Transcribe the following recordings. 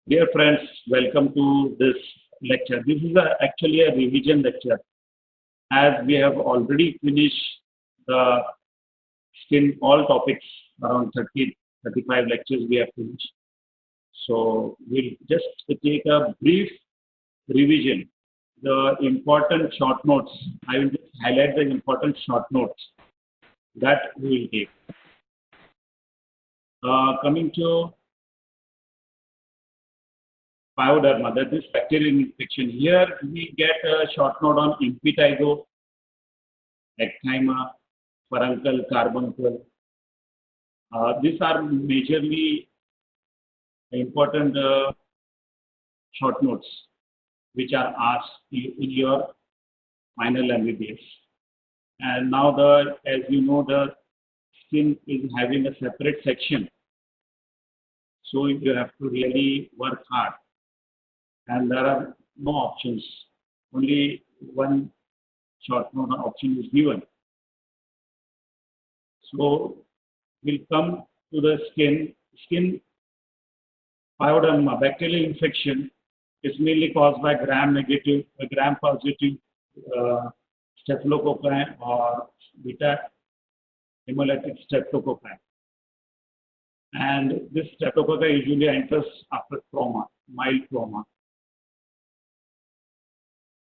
Dear friends, welcome to this lecture. This is actually a revision lecture as we have already finished the skin all topics around 30, 35 lectures we have finished. So we'll just take a brief revision. The important short notes, I will just highlight the important short notes that we will take. Coming to pyoderma, that is bacterial infection. Here we get a short note on impetigo, ecthyma, furuncle, carbuncle. These are majorly important short notes which are asked in your final MBBS. And now as you know, the skin is having a separate section. So you have to really work hard. And there are no options. Only one short note option is given. So we'll come to the skin. Skin pyoderma, bacterial infection is mainly caused by gram-negative, gram-positive staphylococci or beta hemolytic streptococci. And this streptococci usually enters after trauma, mild trauma.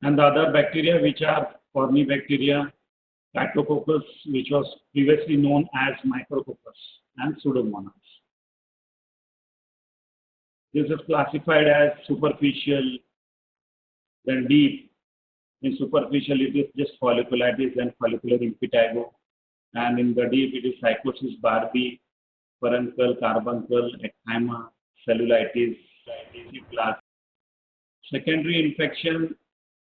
And the other bacteria which are Corynebacteria, Staphylococcus, which was previously known as Micrococcus, and Pseudomonas. This is classified as superficial, then deep. In superficial, it is just folliculitis and follicular impetigo. And in the deep, it is psychosis Barbie, furuncle, carbuncle, ecthyma, cellulitis, blast. Secondary infection,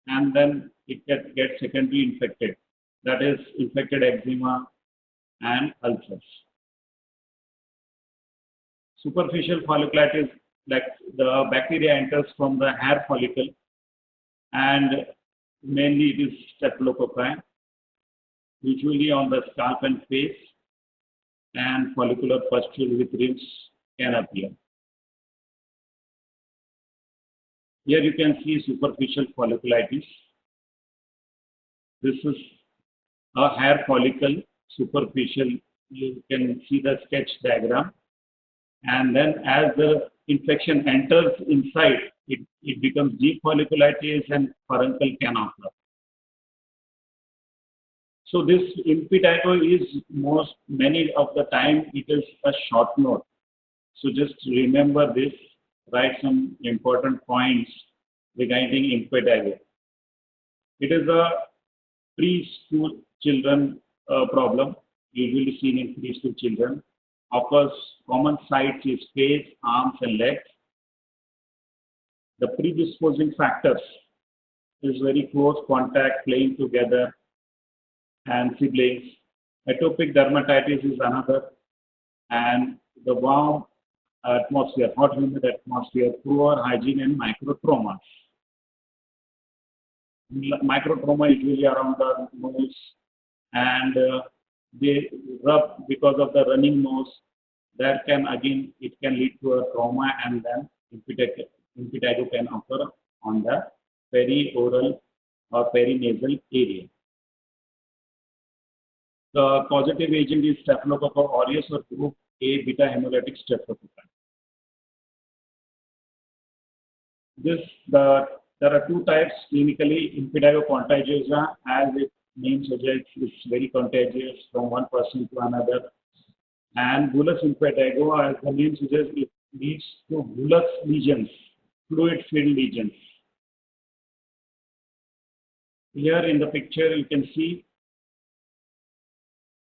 and then it gets secondary infected. That is infected eczema and ulcers. Superficial folliculitis, like the bacteria enters from the hair follicle, and mainly it is staphylococci, usually on the scalp and face, and follicular pustule with ribs can appear. Here you can see superficial folliculitis. This is a hair follicle, superficial. You can see the sketch diagram. And then as the infection enters inside, it becomes deep folliculitis and furuncle can occur. So this impetigo is many of the time it is a short note. So just remember this, write some important points regarding impetigo. It is a preschool children problem, usually seen in preschool children. Occurs common sites is face, arms, and legs. The predisposing factors is very close contact, playing together, and siblings. Atopic dermatitis is another, and the warm atmosphere, hot humid atmosphere, poor hygiene, and microtraumas. Microtrauma usually around the nose, and they rub because of the running nose. That can again, it can lead to a trauma, and then impetigo can occur on the perioral or perinasal area. The causative agent is Staphylococcus aureus or group A beta hemolytic streptococci. There are two types clinically. Impetigo contagiosa, as its name suggests, is very contagious from one person to another. And bullous impetigo, as the name suggests, it leads to bullous lesions, fluid-filled lesions. Here in the picture, you can see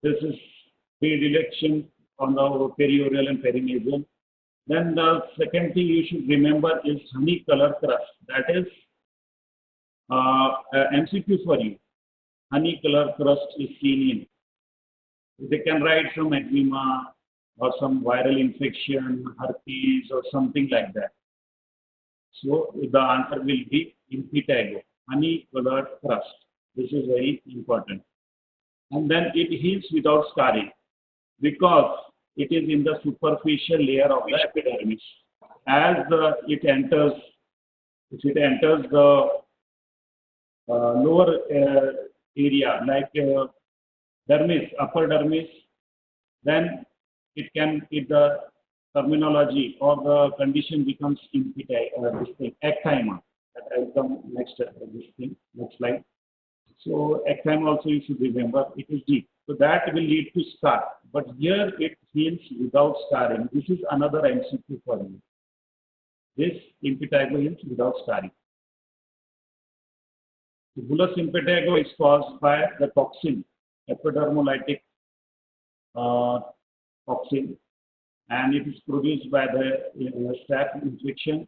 this is predilection on the perioral and perinasal. Then the second thing you should remember is honey color crust. That is MCQ for you. Honey color crust is seen in. They can write some eczema or some viral infection, herpes or something like that. So the answer will be impetigo, honey colored crust. This is very important. And then it heals without scarring because it is in the superficial layer of the epidermis. As if it enters the lower area like dermis, upper dermis, then if the terminology or the condition becomes this thing, ecthyma. That will come next, this thing, next slide. So ecthyma also you should remember, it is deep. So that will lead to scar. But here it heals without scarring. This is another MCQ for you. This impetigo heals without scarring. The bullous impetigo is caused by the toxin, epidermolytic toxin, and it is produced by the staph infection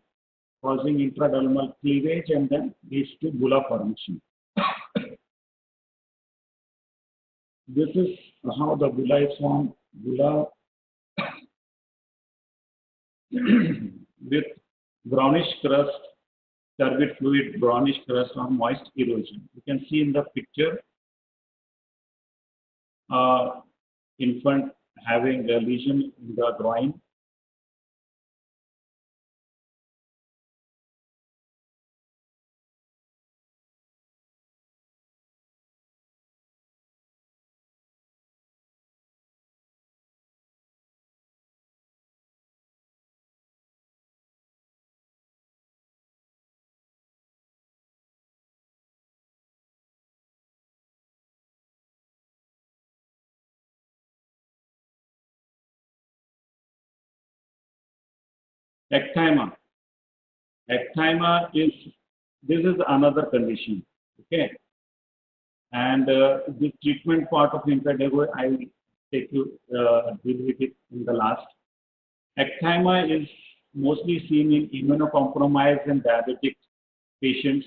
causing intradermal cleavage and then leads to bulla formation. This is how the bulla is formed. Bulla with brownish crust, turbid fluid, brownish crust or moist erosion. You can see in the picture, infant having a lesion in the groin. Ecthyma. Ecthyma is, this is another condition, okay? And the treatment part of impetigo, I will take you deal with it in the last. Ecthyma is mostly seen in immunocompromised and diabetic patients.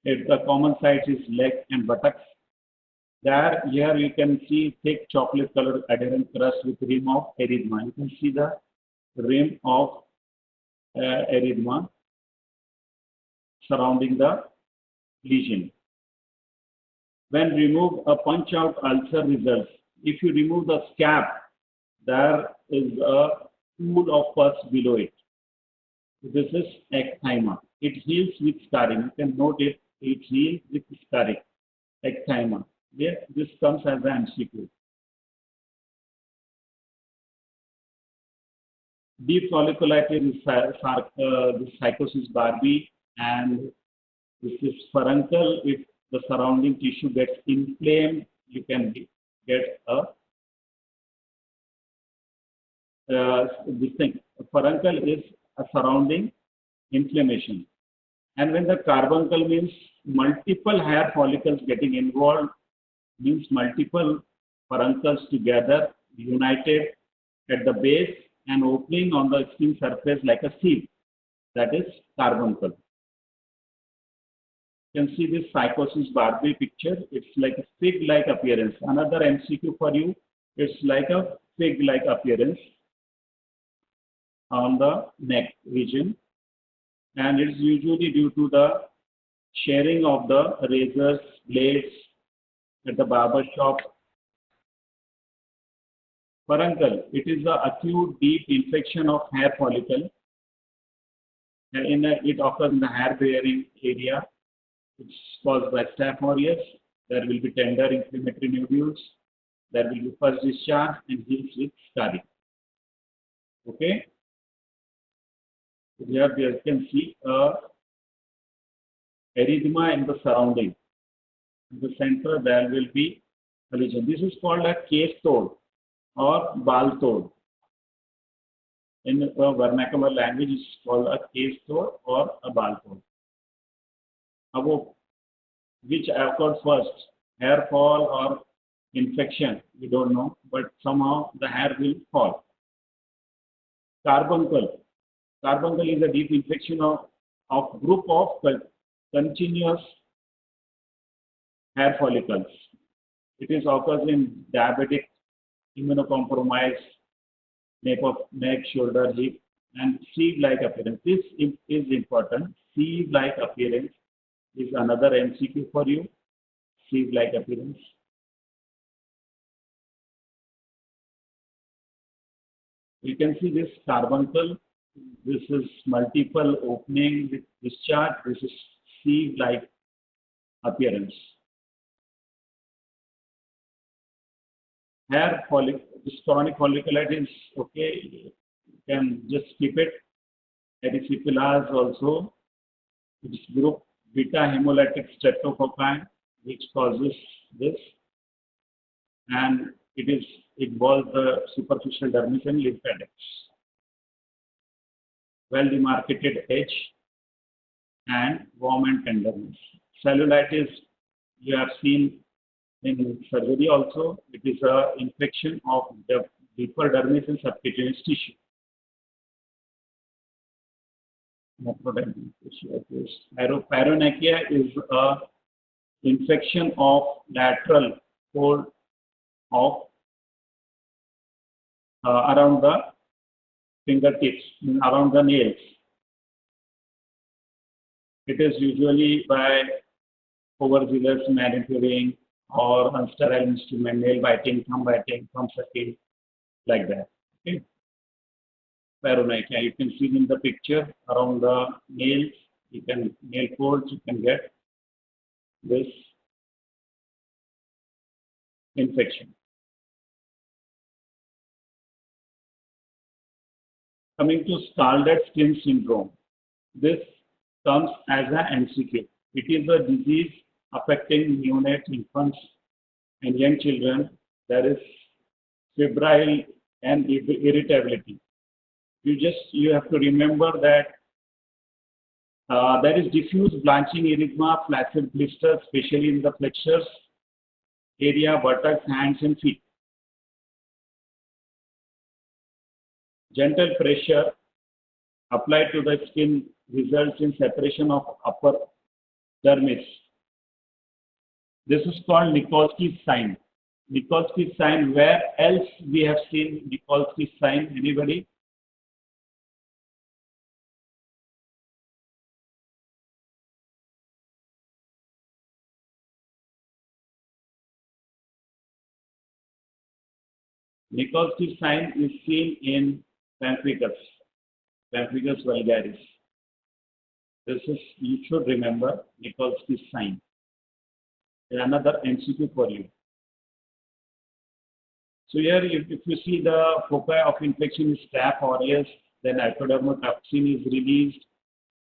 The common site is leg and buttocks. Here you can see thick chocolate colored adherent crust with rim of erythema. You can see the rim of erythema surrounding the lesion. When remove a punch out ulcer results, if you remove the scab, there is a pool of pus below it. This is ecthyma. It heals with scarring. You can note it. It heals with scarring. Ecthyma. Yes, this comes as an MCQ. Deep folliculitis is this psychosis Barbie, and this is furuncle. If the surrounding tissue gets inflamed, you can get a this thing. Furuncle is a surrounding inflammation. And when the carbuncle means multiple hair follicles getting involved, means multiple furuncles together, united at the base and opening on the skin surface like a sieve. That is carbuncle. You can see this psychosis Barbie picture. It's like a fig-like appearance. Another MCQ for you. It's like a fig-like appearance on the neck region, and it's usually due to the sharing of the razors, blades at the barber shop. Furuncle, it is the acute deep infection of hair follicle. It occurs in the hair-bearing area. It's caused by Staph aureus. There will be tender inflammatory nodules. There will be pus discharge and heals with scarring. Okay. Here you can see erythema in the surrounding. In the center there will be a lesion. This is called a case toad or ball toad. In the vernacular language, it's called a case toad or a ball toad. Now, which occurs first, hair fall or infection? We don't know, but somehow the hair will fall. Carbuncle. Carbuncle is a deep infection of group of continuous hair follicles. It is occurs in diabetic, immunocompromised, neck, shoulder, hip, and sieve-like appearance. This is important. Sieve-like appearance is another MCQ for you. Sieve-like appearance. You can see this carbuncle This is multiple opening with discharge. This is sieve-like appearance. Hair this chronic folliculitis, okay, you can just skip it. Erysipelas also, it is group beta hemolytic streptococci, which causes this, and it involves the superficial dermis and lymphatics. Well demarcated edge and warm and tenderness. Cellulitis, you have seen in surgery also. It is an infection of the deeper dermis and subcutaneous tissue. Pyronychia is a infection of lateral fold of around the fingertips, around the nails. It is usually by overzealous manicuring or unsterile instrument, nail biting, thumb sucking, like that. Okay. Pyronychia, you can see in the picture around the nails, nail folds, you can get this infection. Coming to scalded skin syndrome, this comes as an MCQ. It is a disease affecting neonates, infants, and young children. There is febrile and irritability. You have to remember that there is diffuse blanching erythema, flaccid blisters, especially in the flexors area, buttocks, hands, and feet. Gentle pressure applied to the skin results in separation of upper dermis. This is called Nikolsky's sign. Nikolsky's sign, where else we have seen Nikolsky's sign? Anybody? Nikolsky's sign is seen in pemphigus vulgaris. You should remember Nikolsky's sign. Another MCQ for you. So here, if you see the foci of infection is Staph aureus, then epidermal toxin is released,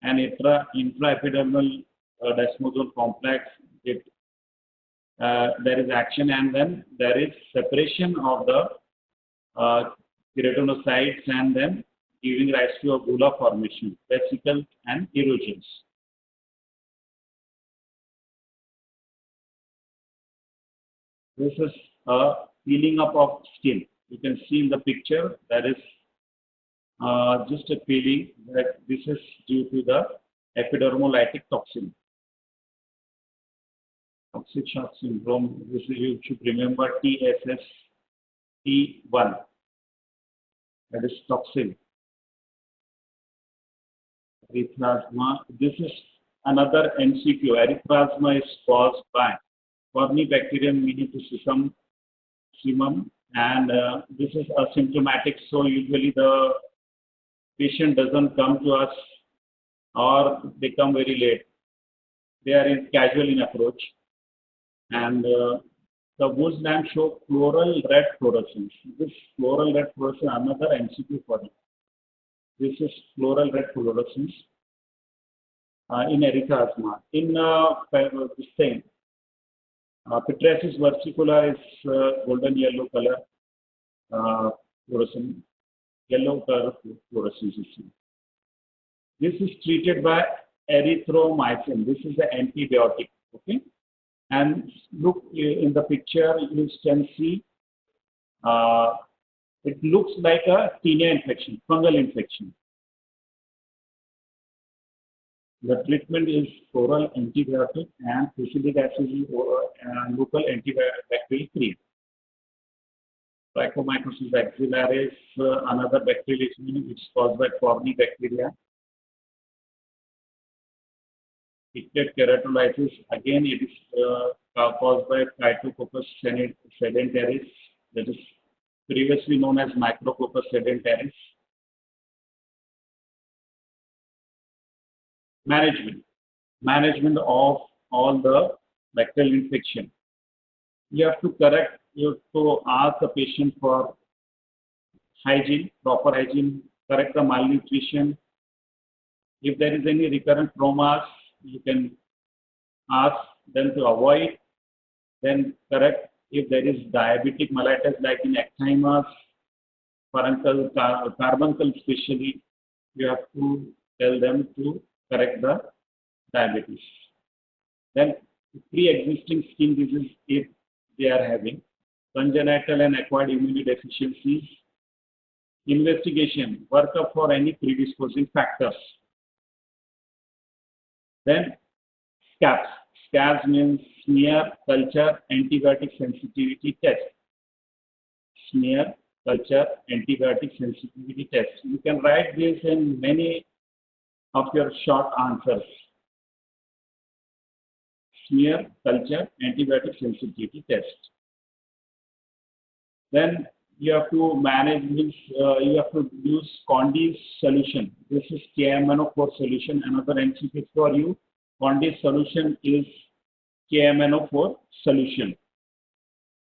and intraepidermal desmosome complex. There is action, and then there is separation of the keratinocytes, and then giving rise to a bulla formation, vesicles and erosions. This is a peeling up of skin. You can see in the picture there is just a peeling. That this is due to the epidermolytic toxin. Toxic shock syndrome. This is, you should remember TSST1. That is toxin. Erythrasma. This is another MCQ. Erythrasma is caused by Corynebacterium minimum, and this is asymptomatic. So usually the patient doesn't come to us, or they come very late. They are casual in approach, and the Wool's lamp show floral red fluorescence. This floral red fluorescence, another MCQ for it. This is floral red fluorescence in erythrasma. In this thing, Pityriasis versicolor is golden yellow color fluorescence, yellow color fluorescence. This is treated by erythromycin. This is the antibiotic. Okay, and look in the picture, you can see it looks like a tinea infection, fungal infection. The treatment is oral antibiotic and fusidic acid and local antibacterial cream. Trichomycosis axillaris, another bacterial issue which is caused by Corynebacteria. Pictet keratolysis, again it is caused by Phytococcus sedentaris, that is previously known as Micrococcus sedentaris. Management of all the bacterial infection. You have to ask the patient for hygiene, proper hygiene, correct the malnutrition. If there is any recurrent traumas, you can ask them to avoid, then correct. If there is diabetic mellitus like in ecthymas, carbuncle especially, you have to tell them to correct the diabetes. Then pre-existing skin disease if they are having, congenital and acquired immunity deficiencies, investigation, workup for any predisposing factors. Then scabs. Scabs means smear, culture, antibiotic sensitivity test. Smear, culture, antibiotic sensitivity test. You can write this in many of your short answers. Smear, culture, antibiotic sensitivity test. Then you have to manage means you have to use Condy's solution. This is KMNO4 solution. Another MCQ for you. Condy's solution is KMNO4 solution,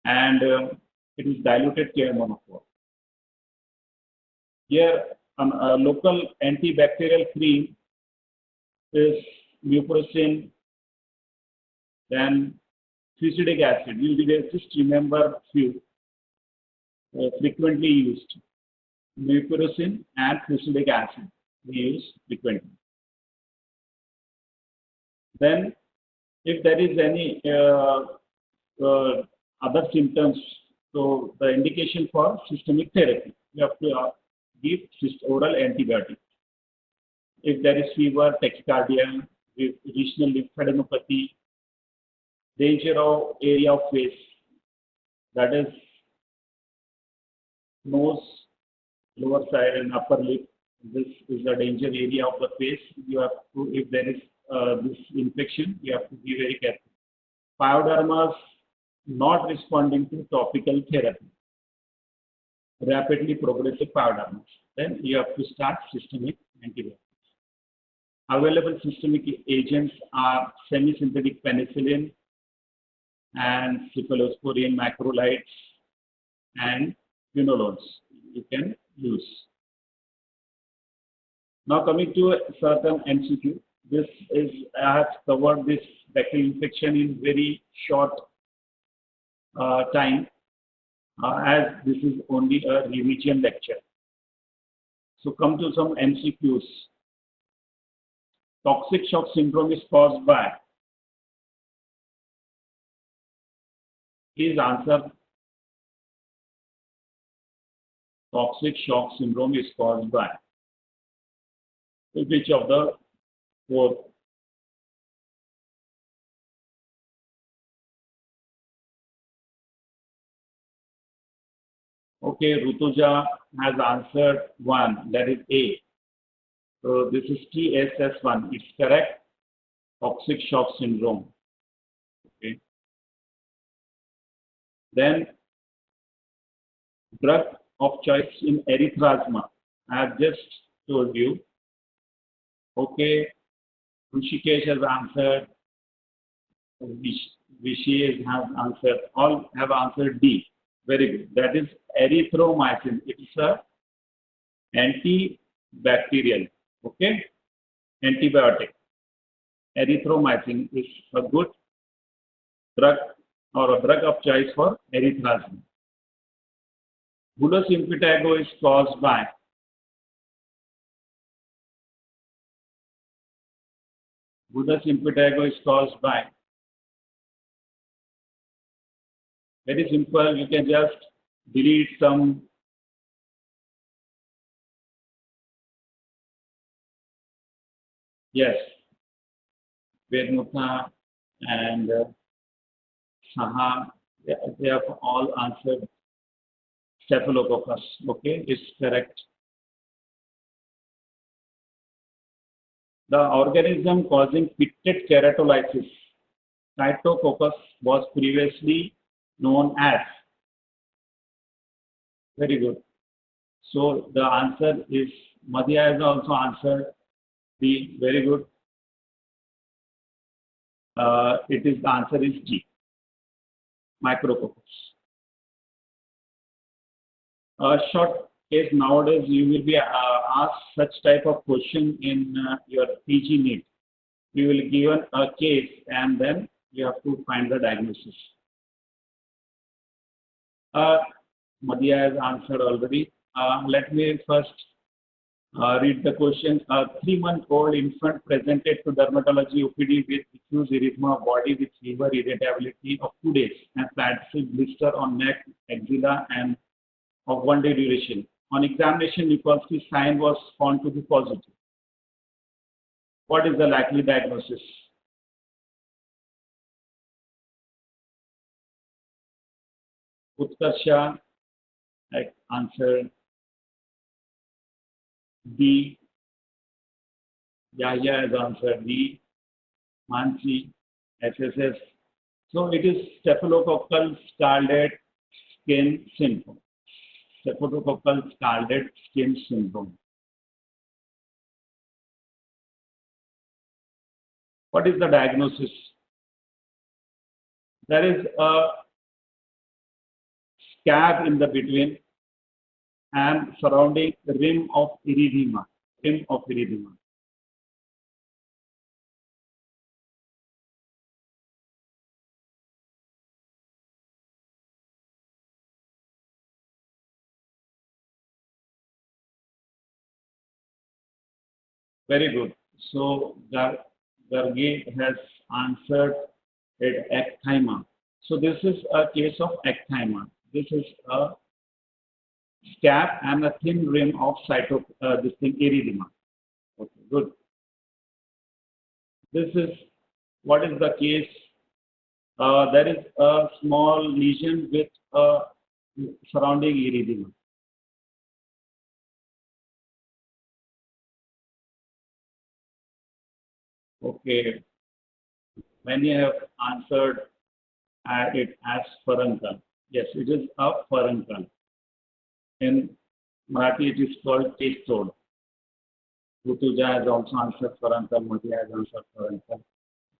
and it is diluted KMNO4. Here, a local antibacterial cream is mupirocin, then fusidic acid. You just remember few frequently used. Mupirocin and fusidic acid we use frequently. Then, if there is any other symptoms, so the indication for systemic therapy, you have to give oral antibiotic. If there is fever, tachycardia, regional lymphadenopathy, danger of area of face, that is nose, lower side and upper lip. This is the danger area of the face. You have to, if there is this infection, you have to be very careful. Pyodermas not responding to topical therapy. Rapidly progressive pyodermas. Then you have to start systemic antibiotics. Available systemic agents are semi-synthetic penicillin and cephalosporin macrolides and quinolones you can use. Now coming to a certain MCQ. This is, I have covered this bacterial infection in very short time as this is only a revision lecture. So come to some MCQs. Toxic shock syndrome is caused by. Please answer. Toxic shock syndrome is caused by which of the four? Okay, Rutuja has answered one, that is A. So this is TSS1. It's correct. Toxic shock syndrome. Okay. Then drug of choice in erythrasma. I have just told you. Okay. Rushikesh has answered. Vishesh has answered. All have answered D. Very good. That is erythromycin. It is a antibacterial. Okay. Antibiotic. Erythromycin is a good drug or a drug of choice for erythrasma. Bullous impetigo is caused by. Bullous impetigo is caused by. Very simple. You can just delete some. Yes. Vedmutha and Saha, they have all answered Staphylococcus. Okay, it's correct. The organism causing pitted keratolysis, Cytococcus, was previously known as. Very good. So the answer is Madhya has also answered B. Very good. The answer is G, micrococcus. Short case nowadays you will be asked such type of question in your PG NEET. You will given a case and then you have to find the diagnosis. Madhya has answered already. Let me first read the questions. A 3-month-old infant presented to dermatology OPD with diffuse erythema, body with fever, irritability of 2 days, and flaccid blister on neck, axilla, and of 1 day duration. On examination, Nikolsky's sign was found to be positive. What is the likely diagnosis? Utkarsha answered D. Yahya has answered D. Mansi, SSS. So it is staphylococcal scalded skin syndrome. Staphylococcal scalded skin syndrome. What is the diagnosis? There is a scab in the between and surrounding the rim of erythema. Very good. So Gargi has answered it ecthyma. So this is a case of ecthyma. This is a scab and a thin rim of erythema. Okay, good. This is what is the case? There is a small lesion with a surrounding erythema. Okay, many have answered it as furuncle. Yes, it is a furuncle. In Marathi, it is called testod. Rutuja has also answered furuncle. Madhya has answered furuncle.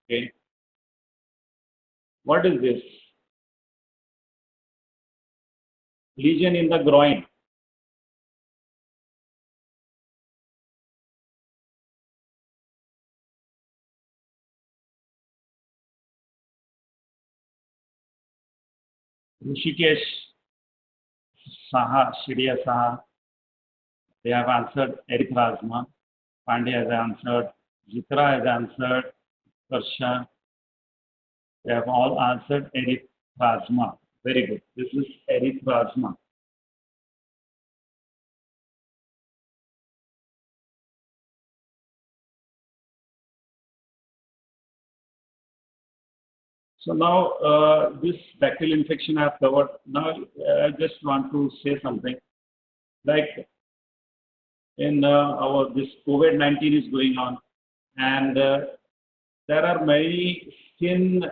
Okay. What is this? Lesion in the groin. Rishikesh Saha, Shriya Saha, they have answered erythrasma. Pandey has answered, Jitra has answered, Karsha. They have all answered erythrasma. Very good. This is erythrasma. So now this bacterial infection I have covered. Now I just want to say something. Like in this COVID-19 is going on, and there are many skin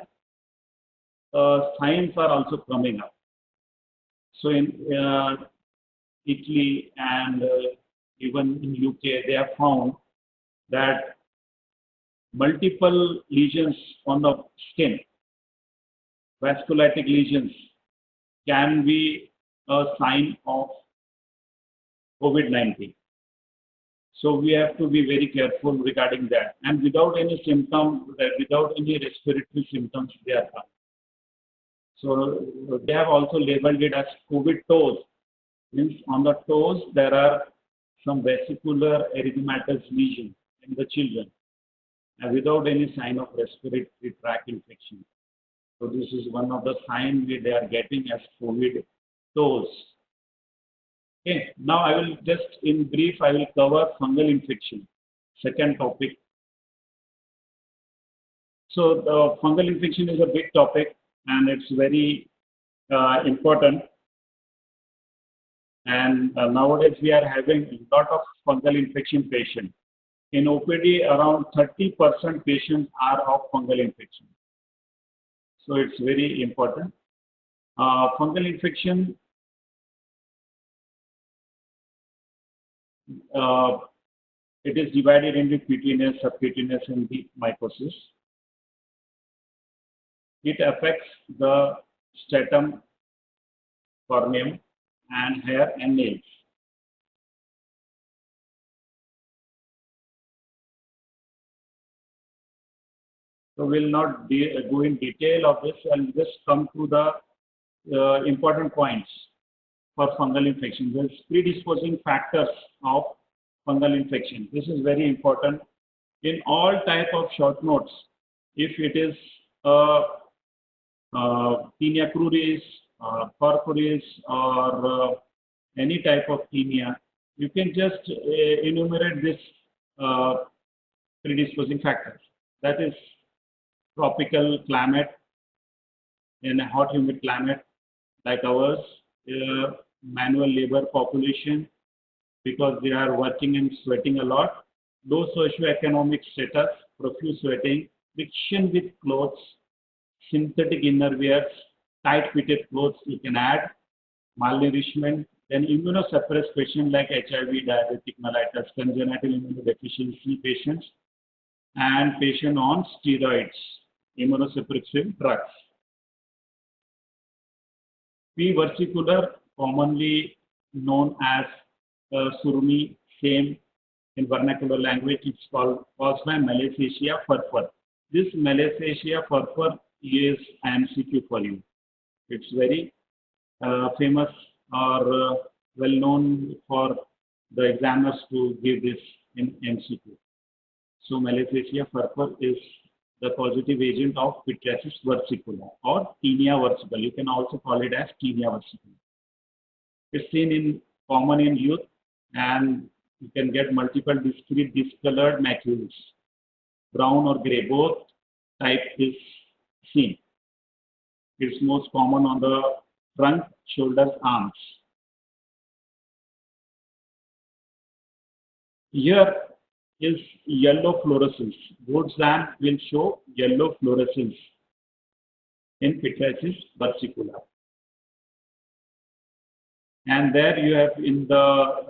signs are also coming up. So in Italy and even in UK, they have found that multiple lesions on the skin, vasculitic lesions, can be a sign of COVID-19. So we have to be very careful regarding that. And without any symptom, without any respiratory symptoms, they are coming. So they have also labeled it as COVID toes. Means on the toes there are some vesicular erythematous lesion in the children, and without any sign of respiratory tract infection. So this is one of the signs they are getting as COVID toes. Okay. Now I will just in brief I will cover fungal infection. Second topic. So the fungal infection is a big topic and it's very important. And nowadays we are having a lot of fungal infection patients. In OPD, around 30% patients are of fungal infection. So it's very important. Fungal infection, it is divided into cutaneous, subcutaneous, and deep mycosis. It affects the stratum corneum and hair and nails. So we'll not go in detail of this. I'll just come to the important points for fungal infection. There's predisposing factors of fungal infection. This is very important in all type of short notes. If it is Tinea cruris, corporis, or any type of tinea, you can just enumerate this predisposing factors. That is tropical climate, in a hot humid climate like ours, manual labor population, because they are working and sweating a lot, low socioeconomic status, profuse sweating, friction with clothes, synthetic innerwears, tight-fitted clothes you can add, malnourishment, then immunosuppressed patients like HIV, diabetic mellitus, congenital immunodeficiency patients, and patient on steroids, immunosuppressive drugs. P. versicolor, commonly known as surmi, same in vernacular language, it's caused by Malassezia furfur. This Malassezia furfur is MCQ for you. It's very famous or well known for the examiners to give this in MCQ. So Malassezia furfur is the causative agent of Pityriasis versicolor or Tinea versicolor. You can also call it as Tinea versicolor. It's seen common in youth, and you can get multiple discrete discolored macules, brown or gray, both type is seen. It's most common on the front, shoulders, arms. Here is yellow fluorescence. Wood's lamp will show yellow fluorescence in Pityriasis versicolor. And there you have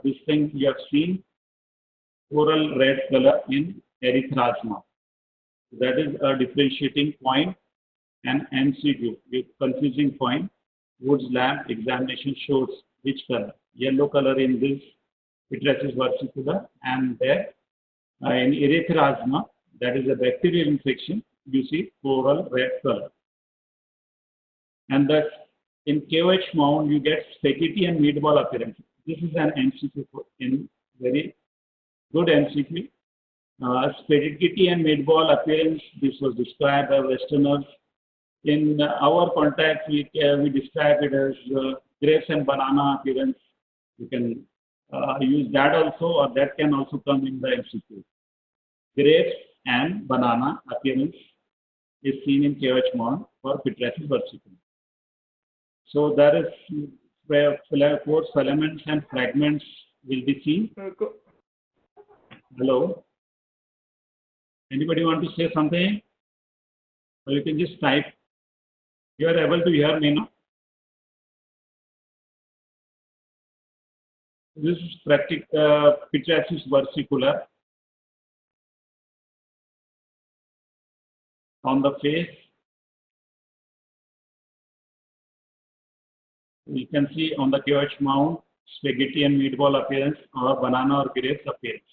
this thing you have seen coral red color in erythrasma. That is a differentiating point and MCQ, a confusing point. Wood's lamp examination shows which color. Yellow color in this Pityriasis versicolor, and there in erythrasma, that is a bacterial infection, you see coral red color. And thus in KOH mound, you get spaghetti and meatball appearance. This is an MCQ in very good MCQ. Spaghetti and meatball appearance, this was described by Westerners. In our context, we describe it as grapes and banana appearance. You can use that also, or that can also come in the MCQ. Grapes and banana appearance is seen in KOH mound for Pityriasis versicolor. So there is where four filaments and fragments will be seen. Hello? Anybody want to say something? Or you can just type. You are able to hear me now? This is Pityriasis versicolor. On the face, you can see on the KOH mound, spaghetti and meatball appearance or banana or grapes appearance.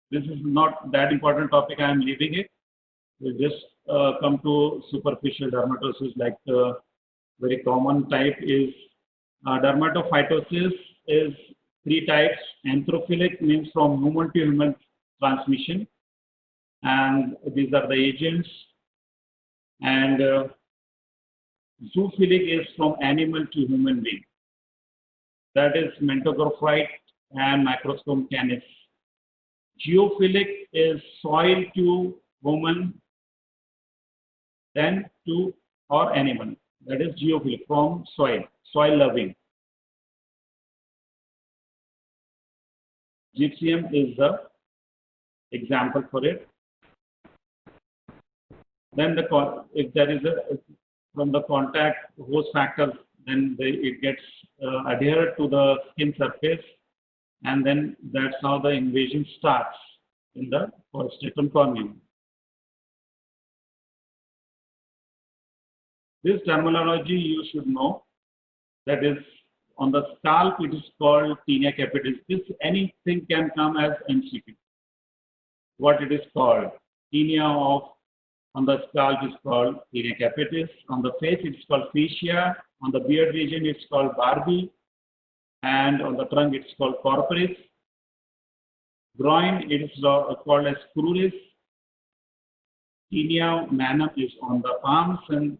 This is not that important topic, I am leaving it. We'll just come to superficial dermatosis, like the very common type is dermatophytosis is three types. Anthrophilic means from human to human transmission, and these are the agents. And zoophilic is from animal to human being. That is Mentogrophyte and Microscopium canis. Geophilic is soil to woman, then to or animal. That is geophilic, from soil, soil loving. Gypsum is the example for it. Then if there is from the contact host factor, then it gets adhered to the skin surface, and then that's how the invasion starts in the postnatal cornea. This terminology you should know. That is, on the scalp it is called tinea capitis. This anything can come as MCQ. What it is called? Tinea of on the scalp is called tinea capitis. On the face it is called fascia. On the beard region it's called Barbie. And on the trunk it's called corporis. Groin it is called as cruris. Tinea manum is on the palms, and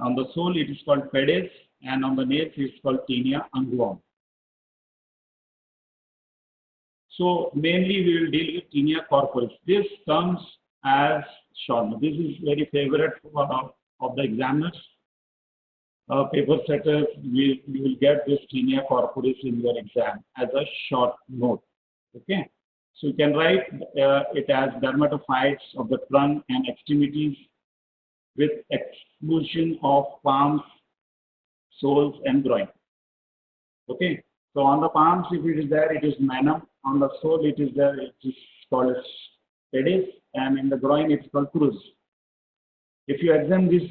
on the sole it is called pedis, and on the nails it is called tinea unguum. So mainly we will deal with tinea corporis. This comes as short. This is very favorite of the examiners. Paper setters, you will get this tinea corporis in your exam as a short note. Okay. So you can write it as dermatophytes of the trunk and extremities with exclusion of palms, soles, and groin. Okay. So on the palms, if it is there, it is manum. On the sole, it is there, it is called as pedis, and in the groin, it's called crus. If you examine this,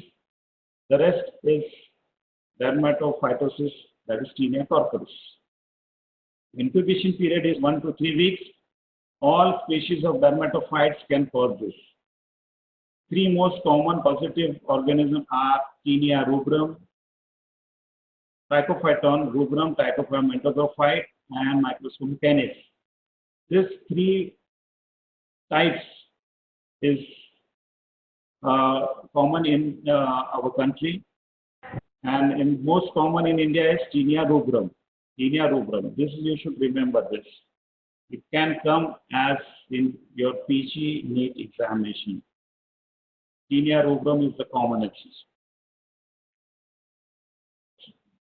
the rest is dermatophytosis, that is tinea corporis. Incubation period is 1 to 3 weeks. All species of dermatophytes can cause this. Three most common positive organisms are Tinea rubrum, Trichophyton rubrum, Trichophila mentosophyte, and Microscopium canis. These three types is common in our country, and in most common in India is Tinea rubrum. Tinea rubrum. This you should remember this. It can come as in your PG NEET examination. Tinea rubrum is the commonest.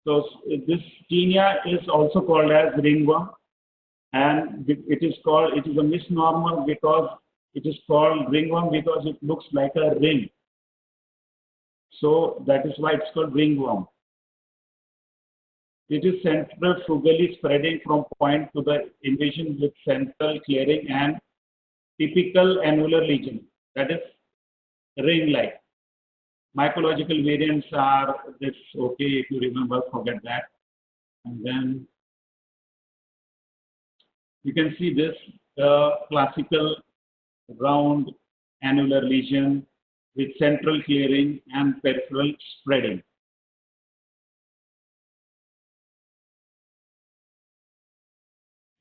So this tinea is also called as ringworm, and it is a misnomer because it is called ringworm because it looks like a ring. So that is why it's called ringworm. It is centrifugally spreading from point to the invasion with central clearing and typical annular lesion. That is ring-like. Mycological variants are this, okay, if you remember, forget that. And then you can see this classical round annular lesion with central clearing and peripheral spreading.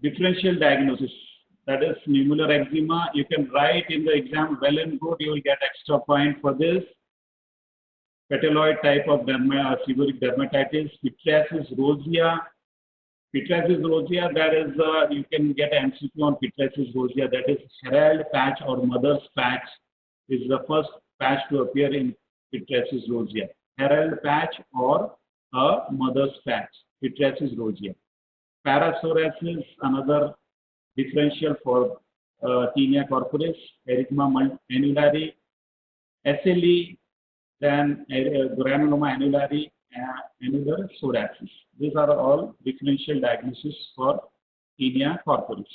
Differential diagnosis, that is nummular eczema. You can write in the exam well and good, you will get extra point for this. Petaloid type of seborrheic dermatitis, pityriasis rosea. Pityriasis rosea, there is you can get MCQ on pityriasis rosea, that is herald patch or mother's patch is the first patch to appear in pityriasis rosea. Herald patch or a mother's patch, pityriasis rosea. Parapsoriasis, another differential for tinea corporis, erythema annulari, SLE, then granuloma annulari, annular psoriasis. These are all differential diagnosis for tinea corporis.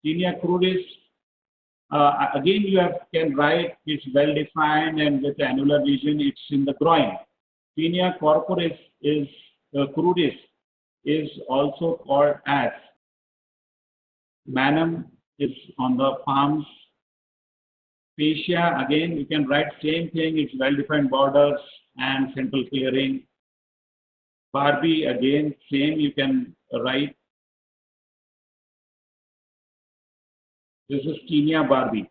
Tinea cruris, again you can write, it's well defined and with annular lesion, it's in the groin. Tinea corporis is cruris is also called as manum, is on the palms. Fascia, again you can write same thing, it's well defined borders and central clearing. Barbie, again same you can write. This is tinea Barbie.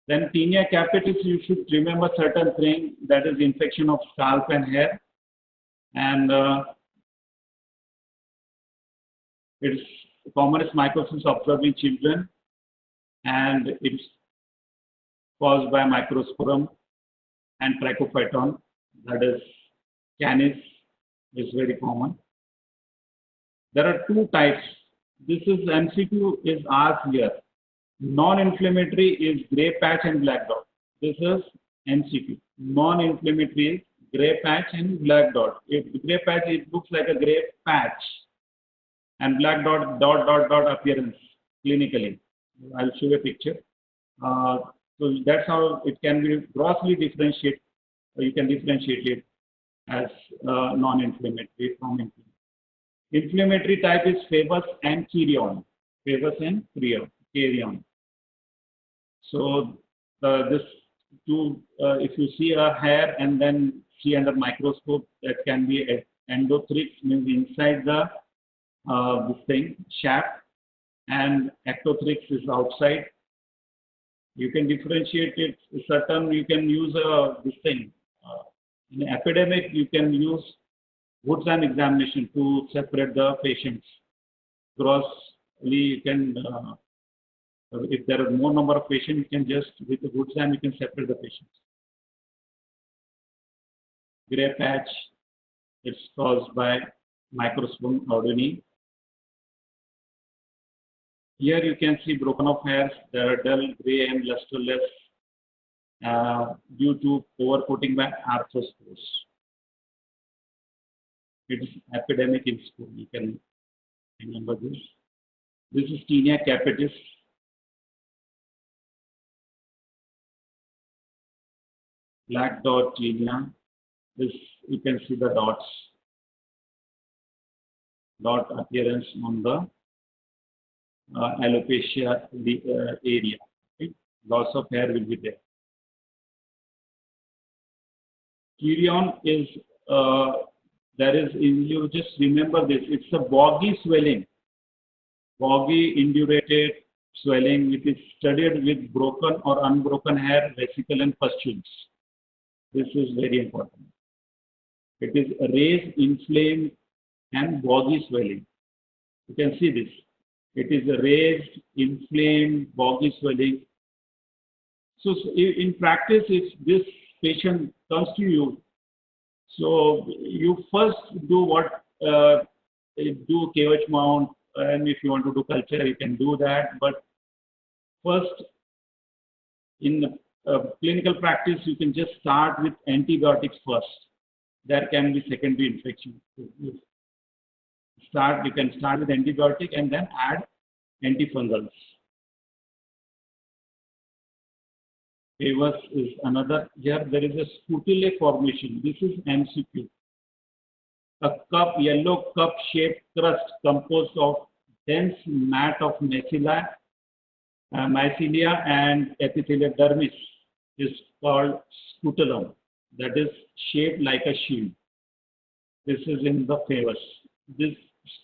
Then tinea capitis, you should remember certain thing, that is infection of scalp and hair, and it's commonest mycosis observed in children, and it's caused by Microsporum and Trichophyton, that is canis, is very common. There are two types. This is MCQ is asked here. Non-inflammatory is gray patch and black dot. This is MCQ. Non-inflammatory is gray patch and black dot. If gray patch, it looks like a gray patch. and black dot appearance clinically. I'll show you a picture. So that's how it can be grossly differentiated. You can differentiate it as non-inflammatory from inflammatory. Inflammatory type is Febus and Curion. Febus and Curion. So this two, if you see a hair and then see under microscope, that can be endothrix, means inside the this thing shaft, and ectothrix is outside. You can differentiate it. Certain you can use this thing. In epidemic, you can use Woods-Heim examination to separate the patients. Grossly, you can, if there are more number of patients, you can just, with the Woods-Heim, you can separate the patients. Gray patch is caused by Microsporidium audinis. Here you can see broken off hairs. They are dull, gray, and lusterless due to overcoating by arthrospores. It is epidemic in school. You can remember this. This is Tinea capitis. Black dot tinea. This you can see the dots. Dot appearance on the alopecia area. Okay? Loss of hair will be there. Curion is you just remember this. It's a boggy swelling, boggy indurated swelling, which is studied with broken or unbroken hair, vesicle, and pustules. This is very important. It is raised, inflamed, and boggy swelling. You can see this. It is a raised, inflamed, boggy swelling. So in practice, if this patient comes to you, so you first do what, do KOH mount, and if you want to do culture, you can do that. But first, in clinical practice, you can just start with antibiotics first. There can be secondary infection. You can start with antibiotic and then add antifungals. Febus is another. Here there is a scutule formation. This is MCQ. A yellow cup-shaped crust composed of dense mat of mycelia and epithelial dermis is called scutellum. That is shaped like a shield. This is in the Febus. This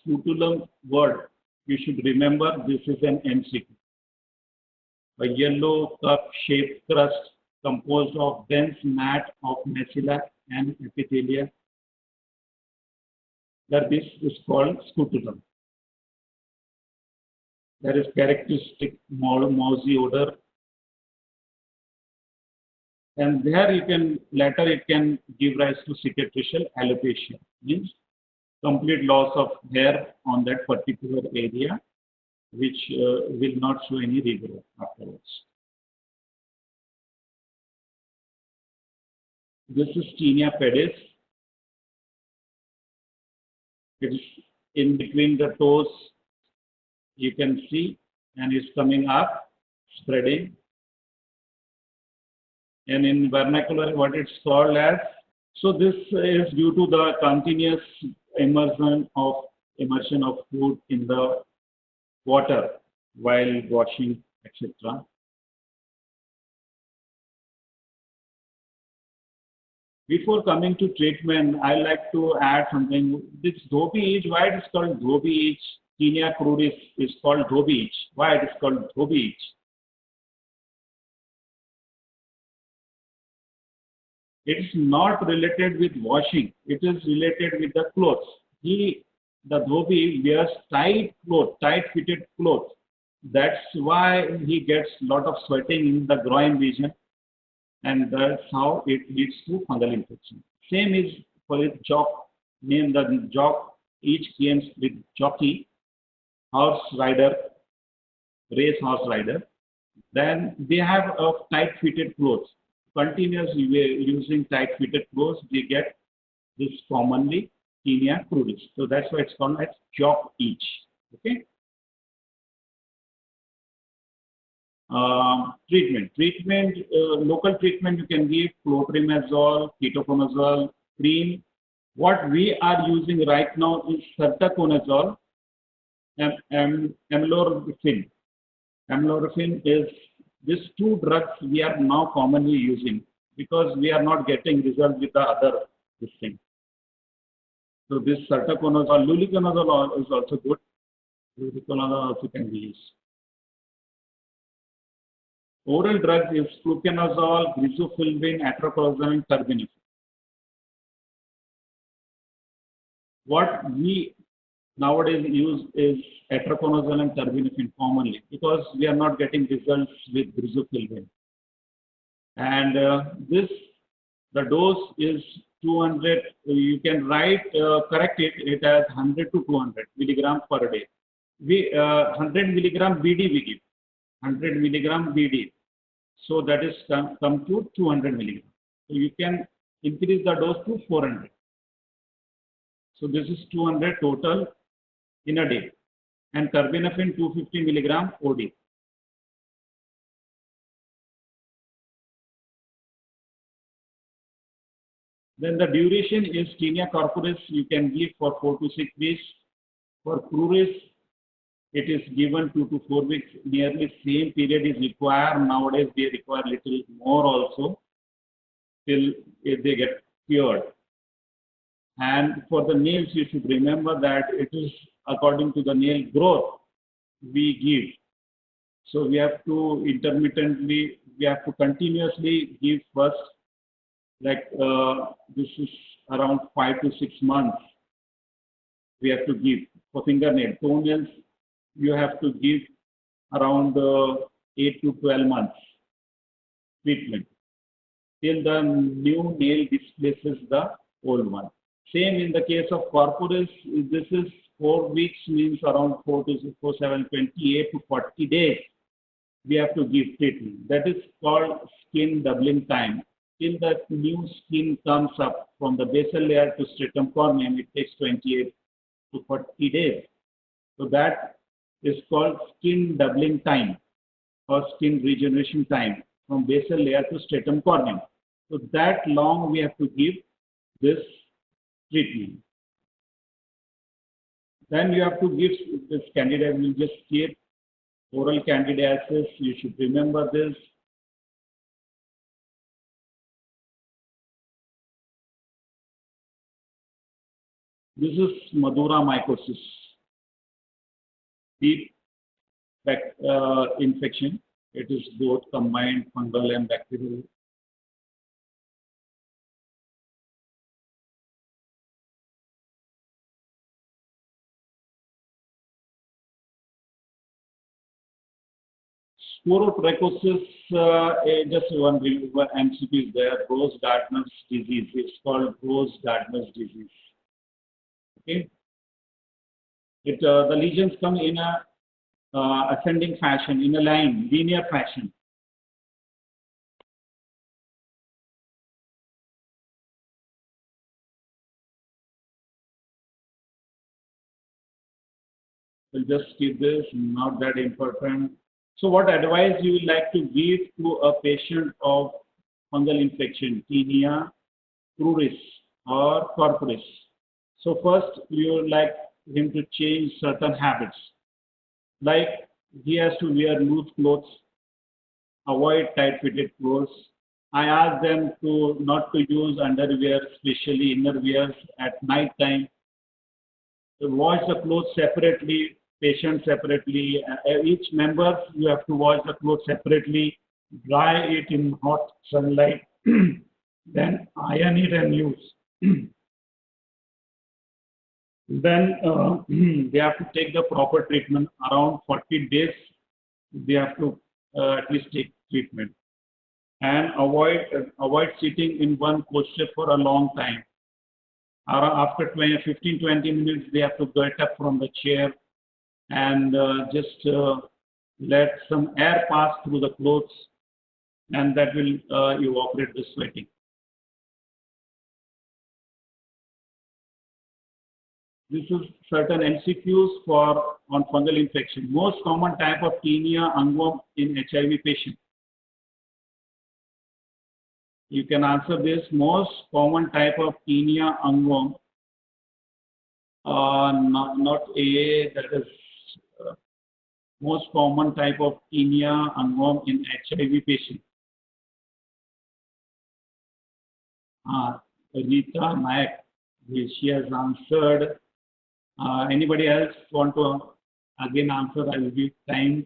scutellum word, you should remember, this is an MCQ. A yellow cup-shaped crust composed of dense mat of mycelia and epithelia. That this is called scutellum. There is characteristic mousy odor. And there you can, later it can give rise to cicatricial alopecia, means complete loss of hair on that particular area, which will not show any regrowth afterwards. This is Tinea pedis. It is in between the toes, you can see, and it's coming up, spreading. And in vernacular, what it's called as. So this is due to the continuous immersion of food in the water while washing, etc. Before coming to treatment, I like to add something. This Dhobi itch, why it is called Dhobi itch? Tinea crudis is called Dhobi itch. Why it is called Dhobi itch? It is not related with washing. It is related with the clothes. The Dhobi wears tight clothes, tight-fitted clothes. That's why he gets a lot of sweating in the groin region, and that's how it leads to fungal infection. Same is for the jock. Name the jock. Each comes with jockey, horse rider, race horse rider. Then they have tight-fitted clothes. Continuously using tight-fitted clothes, they get this commonly Tinea crudis. So that's why it's called as jock itch. Okay. Local treatment you can give clotrimazole, ketoconazole, cream. What we are using right now is ceftriaxone, amlodipine. Amlodipine is these two drugs we are now commonly using because we are not getting results with the other this thing. So this ceftriaxone, luliconazole is also good. Luliconazole also can be used. Oral drugs is fluconazole, griseofulvin, atraclosan, terbinafine. What we nowadays use is atraconazole and terbinafine commonly because we are not getting results with griseofulvin. And the dose is 200. You can correct it as 100 to 200 milligrams per day. 100 milligram BD we give. 100 milligram BD. So that is come to 200 milligrams. So you can increase the dose to 400. So this is 200 total in a day. And terbinafine 250 milligram OD. Then the duration is tinea corporis you can give for 4 to 6 weeks. For cruris, it is given 2 to 4 weeks. Nearly same period is required. Nowadays they require little more also till they get cured. And for the nails, you should remember that it is according to the nail growth we give. So we have to continuously give first, like this is around 5 to 6 months we have to give. For fingernail, toenails, you have to give around 8 to 12 months treatment till the new nail displaces the old one. Same in the case of corporis, this is 4 weeks, means around 28 to 40 days we have to give treatment. That is called skin doubling time. Till the new skin comes up from the basal layer to stratum corneum, it takes 28 to 40 days. So that is called skin doubling time or skin regeneration time from basal layer to stratum corneum. So that long we have to give this treatment. Then you have to give this candida. We will just keep oral candidiasis. You should remember this. This is Madura mycosis, deep infection. It is both combined fungal and bacterial. Sporotrichosis, just one MCP is there, Rose-Gardner's disease. It's called Rose-Gardner's disease. Okay. The lesions come in a ascending fashion, in a line, linear fashion. We'll just keep this, not that important. So what advice you would like to give to a patient of fungal infection, tinea, cruris or corporis? So first you would like him to change certain habits. Like he has to wear loose clothes, avoid tight-fitted clothes. I ask them to not to use underwear, especially innerwears at night time. To wash the clothes separately, patient separately. Each member, you have to wash the clothes separately, dry it in hot sunlight, then iron it and use. Then they have to take the proper treatment. Around 40 days, they have to at least take treatment. And avoid sitting in one posture for a long time. After 15-20 minutes, they have to get up from the chair and just let some air pass through the clothes, and that will evaporate the sweating. This is certain MCQs on fungal infection. Most common type of tinea unguum in HIV patient. You can answer this. Most common type of tinea unguum. Not A. That is most common type of tinea unguum in HIV patient. Rita Nayak. She has answered. Anybody else want to again answer? I will give time.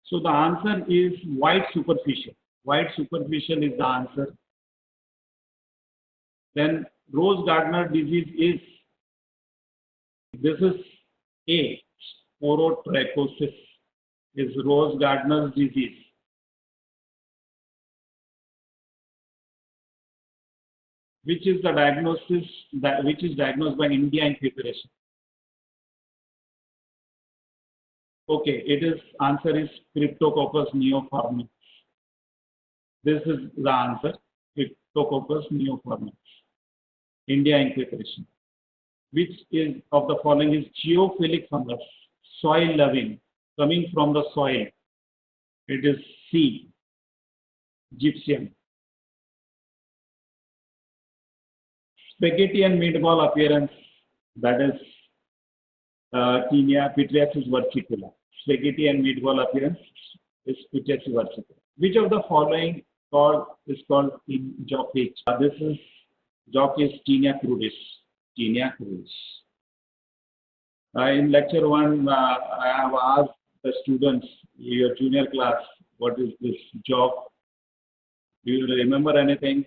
So the answer is white superficial. White superficial is the answer. Then Rose Gardner disease is, this is A, sporotrichosis is Rose Gardner's disease. Which is the diagnosis which is diagnosed by India Incorporation? Okay, it is answer is Cryptococcus neoformans. This is the answer, Cryptococcus neoformans. India Incorporation. Which is of the following is geophilic fungus, soil loving, coming from the soil. It is C, gypsum. Spaghetti and meatball appearance, that is tinea pityriasis versicolor. Spaghetti and meatball appearance is pityriasis versicolor. Which of the following is called in jock itch? This is jock is tinea crudis. Tinea crudis. In lecture 1, I have asked the students, your junior class, what is this jock? Do you remember anything?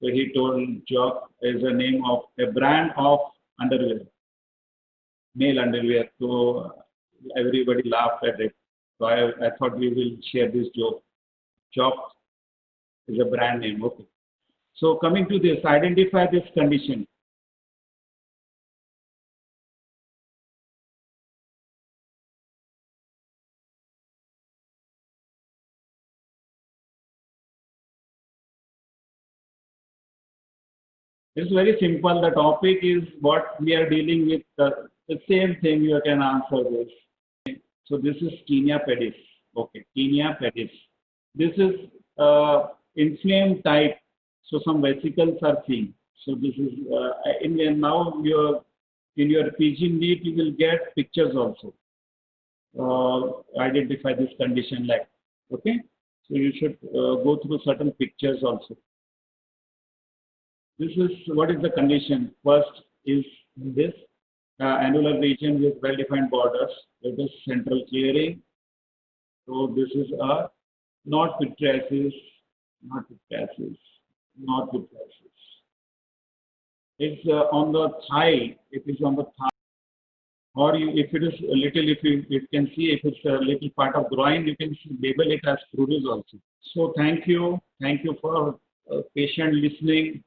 So he told jock is a name of a brand of underwear, male underwear. So everybody laughed at it. So I thought we will share this joke. Jock is a brand name. Okay. So coming to this, identify this condition. It's very simple. The topic is what we are dealing with. The same thing you can answer this. So this is tinea pedis. Okay, tinea pedis. This is inflamed type. So some vesicles are seen. So this is now in your PG NEET you will get pictures also. Identify this condition like. Okay. So you should go through certain pictures also. This is what is the condition. First is this annular region with well-defined borders. It is central clearing. So this is a not pityriasis, not pityriasis, not pityriasis. It's on the thigh. It is on the thigh. Or if it is a little, if you can see, if it's a little part of groin, you can label it as crudis also. So thank you for patient listening.